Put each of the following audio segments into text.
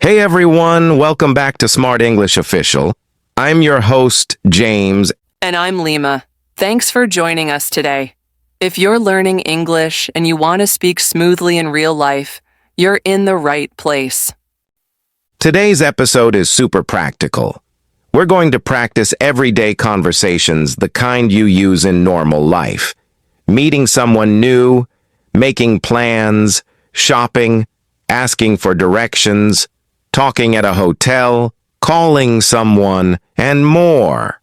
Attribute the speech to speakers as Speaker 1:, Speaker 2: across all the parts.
Speaker 1: Hey everyone, welcome back to Smart English Official. I'm your host, James.
Speaker 2: And I'm Lima. Thanks for joining us today. If you're learning English and you want to speak smoothly in real life, you're in the right place.
Speaker 1: Today's episode is super practical. We're going to practice everyday conversations, the kind you use in normal life. Meeting someone new, making plans, shopping, asking for directions, talking at a hotel, calling someone, and more.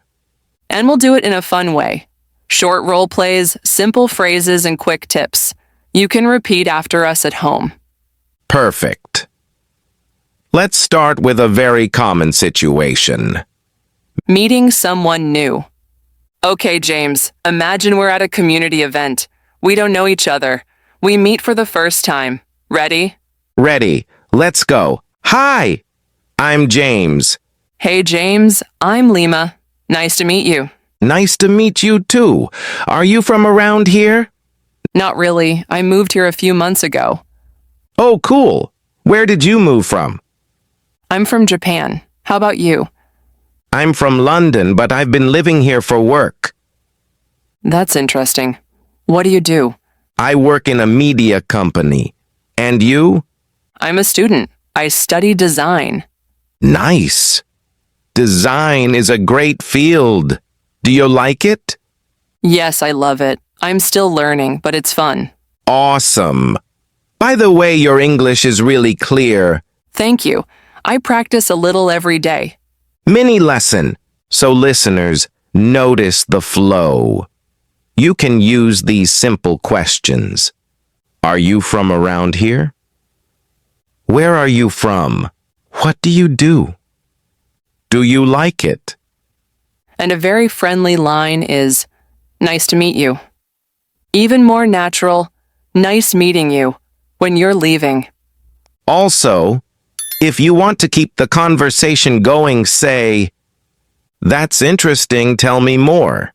Speaker 2: And we'll do it in a fun way. Short role plays, simple phrases, and quick tips. You can repeat after us at home.
Speaker 1: Perfect. Let's start with a very common situation.
Speaker 2: Meeting someone new. Okay, James, imagine we're at a community event. We don't know each other. We meet for the first time. Ready?
Speaker 1: Ready. Let's go. Hi, I'm James.
Speaker 2: Hey, James, I'm Lima. Nice to meet you.
Speaker 1: Nice to meet you too. Are you from around here?
Speaker 2: Not really. I moved here a few months ago.
Speaker 1: Oh, cool. Where did you move from?
Speaker 2: I'm from Japan. How about you?
Speaker 1: I'm from London, but I've been living here for work.
Speaker 2: That's interesting. What do you do?
Speaker 1: I work in a media company. And you?
Speaker 2: I'm a student. I study design.
Speaker 1: Nice. Design is a great field. Do you like it?
Speaker 2: Yes, I love it. I'm still learning, but it's fun.
Speaker 1: Awesome. By the way, your English is really clear.
Speaker 2: Thank you. I practice a little every day.
Speaker 1: Mini lesson. So listeners, notice the flow. You can use these simple questions. Are you from around here? Where are you from? What do you do? Do you like it?
Speaker 2: And a very friendly line is, nice to meet you. Even more natural, nice meeting you, when you're leaving.
Speaker 1: Also, if you want to keep the conversation going, say, that's interesting, tell me more.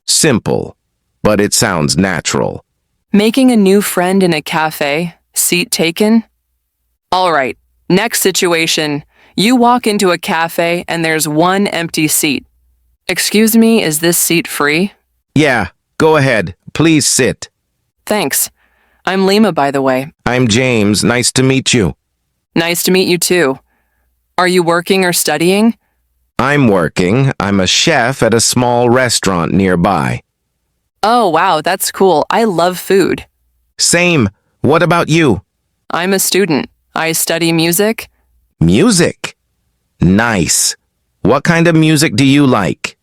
Speaker 1: Simple, but it sounds natural.
Speaker 2: Making a new friend in a cafe, seat taken? All right, next situation. You walk into a cafe and there's one empty seat. Excuse me, is this seat free?
Speaker 1: Yeah, go ahead. Please sit.
Speaker 2: Thanks. I'm Lima, by the way.
Speaker 1: I'm James. Nice to meet you.
Speaker 2: Nice to meet you too. Are you working or studying?
Speaker 1: I'm working. I'm a chef at a small restaurant nearby.
Speaker 2: Oh, wow, that's cool. I love food.
Speaker 1: Same. What about you?
Speaker 2: I'm a student. I study music.
Speaker 1: Music. Nice. What kind of music do you like?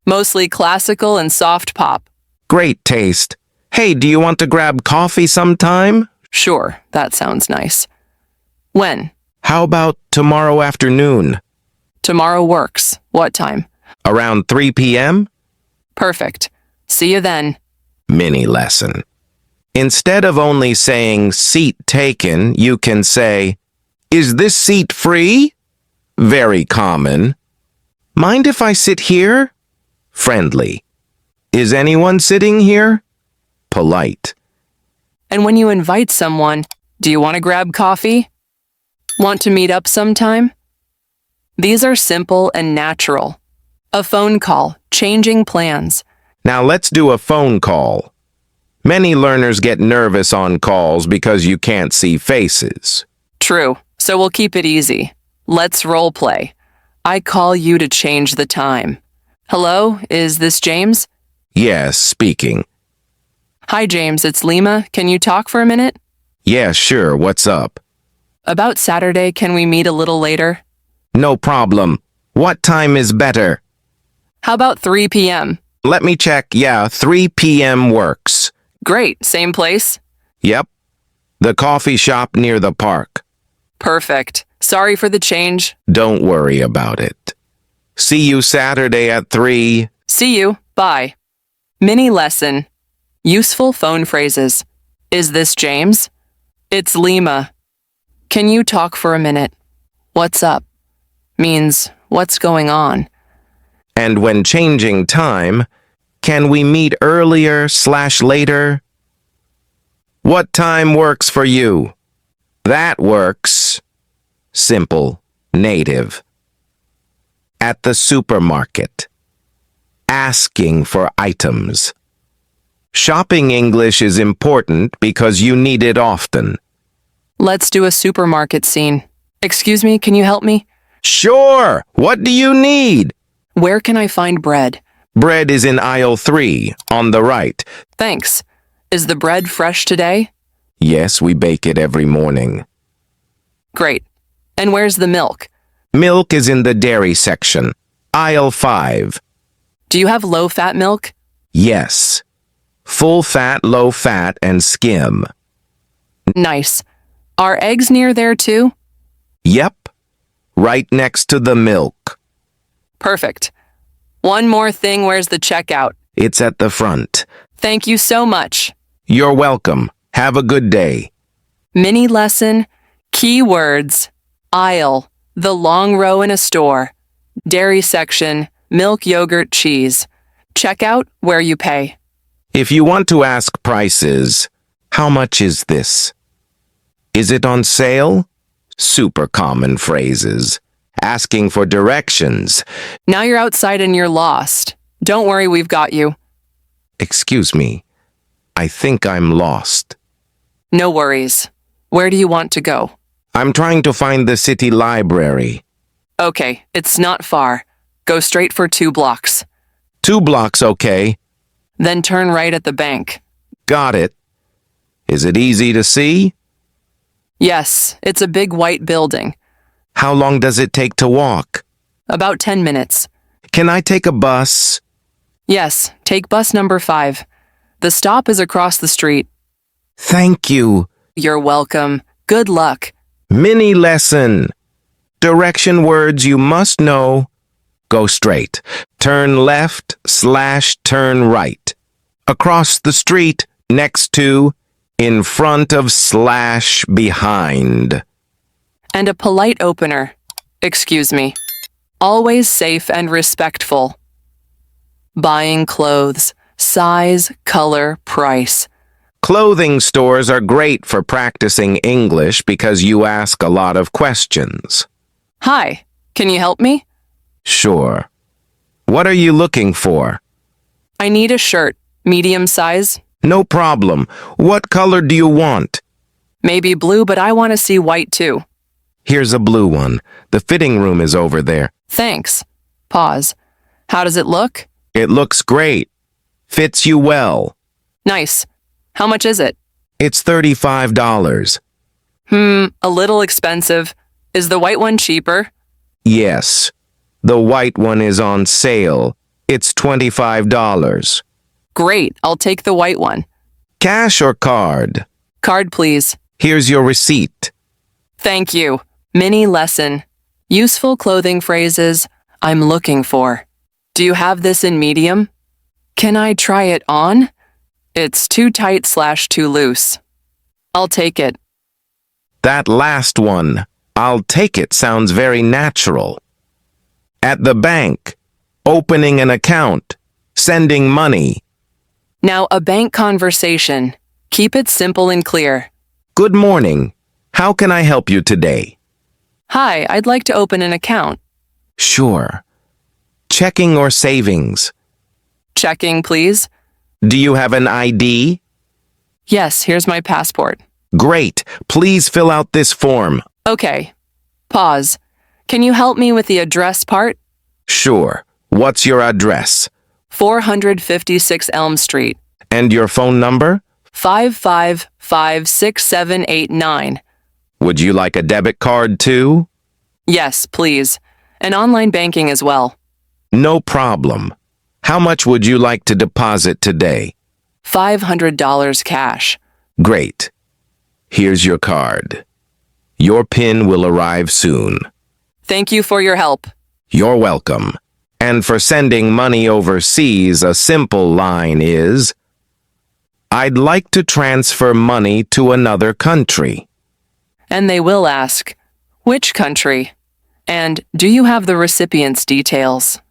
Speaker 2: Mostly classical and soft pop.
Speaker 1: Great taste. Hey, do you want to grab coffee sometime?
Speaker 2: Sure, that sounds nice. When?
Speaker 1: How about tomorrow afternoon?
Speaker 2: Tomorrow works. What time?
Speaker 1: Around 3 p.m.?
Speaker 2: Perfect. See you then.
Speaker 1: Mini lesson. Instead of only saying seat taken, you can say, is this seat free? Very common. Mind if I sit here? Friendly. Is anyone sitting here? Polite.
Speaker 2: And when you invite someone, do you want to grab coffee? Want to meet up sometime? These are simple and natural. A phone call, changing plans.
Speaker 1: Now let's do a phone call. Many learners get nervous on calls because you can't see faces.
Speaker 2: True, so we'll keep it easy. Let's role play. I call you to change the time. Hello, is this James?
Speaker 1: Yes, speaking.
Speaker 2: Hi, James, it's Lima. Can you talk for a minute?
Speaker 1: Yeah, sure. What's up?
Speaker 2: About Saturday, can we meet a little later?
Speaker 1: No problem. What time is better?
Speaker 2: How about 3 p.m.?
Speaker 1: Let me check. Yeah, 3 p.m. works.
Speaker 2: Great, same place?
Speaker 1: Yep. The coffee shop near the park.
Speaker 2: Perfect. Sorry for the change.
Speaker 1: Don't worry about it. See you Saturday at 3.
Speaker 2: See you. Bye. Mini lesson. Useful phone phrases. Is this James? It's Lima. Can you talk for a minute? What's up? Means, what's going on?
Speaker 1: And when changing time, can we meet earlier/later? What time works for you? That works. simple, native. At the supermarket. Asking for items. Shopping English is important because you need it often.
Speaker 2: Let's do a supermarket scene. Excuse me, can you help me?
Speaker 1: Sure! What do you need?
Speaker 2: Where can I find bread?
Speaker 1: Bread is in aisle 3, on the right.
Speaker 2: Thanks. Is the bread fresh today?
Speaker 1: Yes, we bake it every morning.
Speaker 2: Great. And where's the milk?
Speaker 1: Milk is in the dairy section, aisle 5.
Speaker 2: Do you have low-fat milk?
Speaker 1: Yes. Full fat, low fat, and skim.
Speaker 2: Nice. Are eggs near there too?
Speaker 1: Yep. Right next to the milk.
Speaker 2: Perfect. One more thing, where's the checkout?
Speaker 1: It's at the front.
Speaker 2: Thank you so much.
Speaker 1: You're welcome. Have a good day.
Speaker 2: Mini lesson, keywords, aisle, the long row in a store, dairy section, milk, yogurt, cheese. Checkout, where you pay.
Speaker 1: If you want to ask prices, how much is this? Is it on sale? Super common phrases. Asking for directions.
Speaker 2: Now you're outside and you're lost. Don't worry, we've got you.
Speaker 1: Excuse me. I think I'm lost.
Speaker 2: No worries. Where do you want to go?
Speaker 1: I'm trying to find the city library.
Speaker 2: Okay, it's not far. Go straight for 2 blocks.
Speaker 1: 2 blocks, okay.
Speaker 2: Then turn right at the bank.
Speaker 1: Got it. Is it easy to see?
Speaker 2: Yes, it's a big white building.
Speaker 1: How long does it take to walk?
Speaker 2: About 10 minutes.
Speaker 1: Can I take a bus?
Speaker 2: Yes, take bus number 5. The stop is across the street.
Speaker 1: Thank you.
Speaker 2: You're welcome. Good luck.
Speaker 1: Mini lesson. Direction words you must know. Go straight. Turn left / turn right. Across the street, next to, in front of / behind.
Speaker 2: And a polite opener. Excuse me. Always safe and respectful. Buying clothes. Size, color, price.
Speaker 1: Clothing stores are great for practicing English because you ask a lot of questions.
Speaker 2: Hi, can you help me?
Speaker 1: Sure. What are you looking for?
Speaker 2: I need a shirt. Medium size.
Speaker 1: No problem. What color do you want?
Speaker 2: Maybe blue, but I want to see white too.
Speaker 1: Here's a blue one. The fitting room is over there.
Speaker 2: Thanks. Pause. How does it look?
Speaker 1: It looks great. Fits you well.
Speaker 2: Nice. How much is it?
Speaker 1: It's $35.
Speaker 2: A little expensive. Is the white one cheaper?
Speaker 1: Yes. The white one is on sale. It's $25.
Speaker 2: Great, I'll take the white one.
Speaker 1: Cash or card?
Speaker 2: Card, please.
Speaker 1: Here's your receipt.
Speaker 2: Thank you. Mini lesson. Useful clothing phrases I'm looking for. Do you have this in medium? Can I try it on? It's too tight / too loose. I'll take it.
Speaker 1: That last one, I'll take it, sounds very natural. At the bank, opening an account, sending money.
Speaker 2: Now a bank conversation. Keep it simple and clear.
Speaker 1: Good morning. How can I help you today?
Speaker 2: Hi, I'd like to open an account.
Speaker 1: Sure. Checking or savings?
Speaker 2: Checking, please.
Speaker 1: Do you have an ID?
Speaker 2: Yes, here's my passport.
Speaker 1: Great. Please fill out this form.
Speaker 2: Okay. Pause. Can you help me with the address part?
Speaker 1: Sure. What's your address?
Speaker 2: 456 Elm Street.
Speaker 1: And your phone number?
Speaker 2: 5556789.
Speaker 1: Would you like a debit card too?
Speaker 2: Yes, please. And online banking as well.
Speaker 1: No problem. How much would you like to deposit today?
Speaker 2: $500 cash.
Speaker 1: Great. Here's your card. Your PIN will arrive soon.
Speaker 2: Thank you for your help.
Speaker 1: You're welcome. And for sending money overseas, a simple line is, I'd like to transfer money to another country.
Speaker 2: And they will ask, which country? And do you have the recipient's details?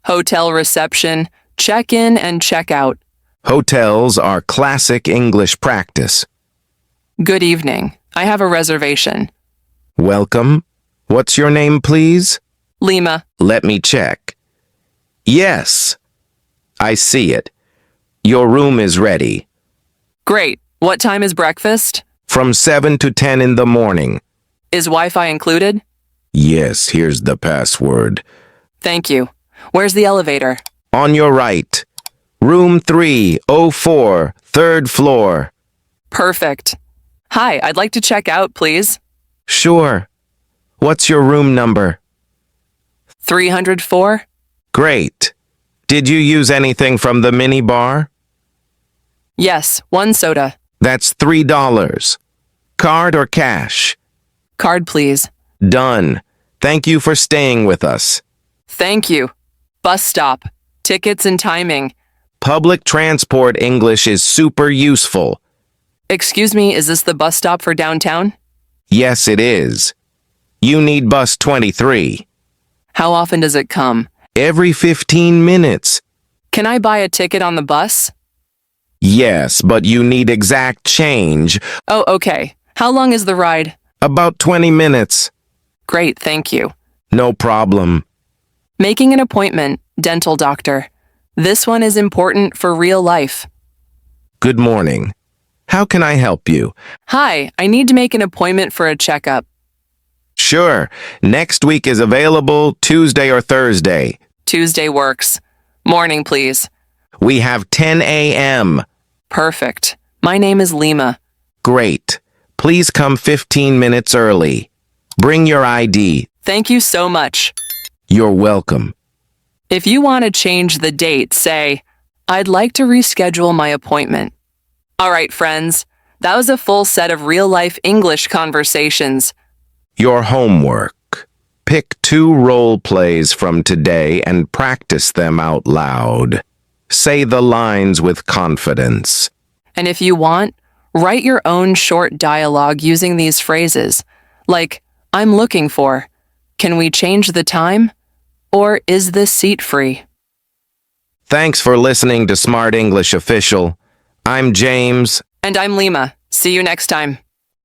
Speaker 2: Hotel reception, check-in and check-out.
Speaker 1: Hotels are classic English practice.
Speaker 2: Good evening. I have a reservation.
Speaker 1: Welcome. What's your name, please?
Speaker 2: Lima.
Speaker 1: Let me check. Yes, I see it. Your room is ready.
Speaker 2: Great. What time is breakfast?
Speaker 1: From 7 to 10 in the morning.
Speaker 2: Is Wi-Fi included?
Speaker 1: Yes, here's the password.
Speaker 2: Thank you. Where's the elevator?
Speaker 1: On your right. Room 304, third floor.
Speaker 2: Perfect. Hi, I'd like to check out, please.
Speaker 1: Sure. What's your room number?
Speaker 2: 304?
Speaker 1: Great. Did you use anything from the mini bar?
Speaker 2: Yes, 1 soda.
Speaker 1: That's $3. Card or cash?
Speaker 2: Card, please.
Speaker 1: Done. Thank you for staying with us.
Speaker 2: Thank you. Bus stop. Tickets and timing.
Speaker 1: Public transport English is super useful.
Speaker 2: Excuse me, is this the bus stop for downtown?
Speaker 1: Yes, it is. You need bus 23.
Speaker 2: How often does it come?
Speaker 1: Every 15 minutes.
Speaker 2: Can I buy a ticket on the bus?
Speaker 1: Yes, but you need exact change.
Speaker 2: Oh, okay. How long is the ride?
Speaker 1: About 20 minutes.
Speaker 2: Great, thank you.
Speaker 1: No problem.
Speaker 2: Making an appointment, dental doctor. This one is important for real life.
Speaker 1: Good morning. How can I help you?
Speaker 2: Hi, I need to make an appointment for a checkup.
Speaker 1: Sure. Next week is available Tuesday or Thursday.
Speaker 2: Tuesday works. Morning, please.
Speaker 1: We have 10 a.m.
Speaker 2: Perfect. My name is Lima.
Speaker 1: Great. Please come 15 minutes early. Bring your ID.
Speaker 2: Thank you so much.
Speaker 1: You're welcome.
Speaker 2: If you want to change the date, say, I'd like to reschedule my appointment. All right, friends. That was a full set of real-life English conversations.
Speaker 1: Your homework. Pick 2 role plays from today and practice them out loud. Say the lines with confidence.
Speaker 2: And if you want, write your own short dialogue using these phrases, like, I'm looking for, can we change the time? Or is this seat free?
Speaker 1: Thanks for listening to Smart English Official. I'm James.
Speaker 2: And I'm Lima. See you next time.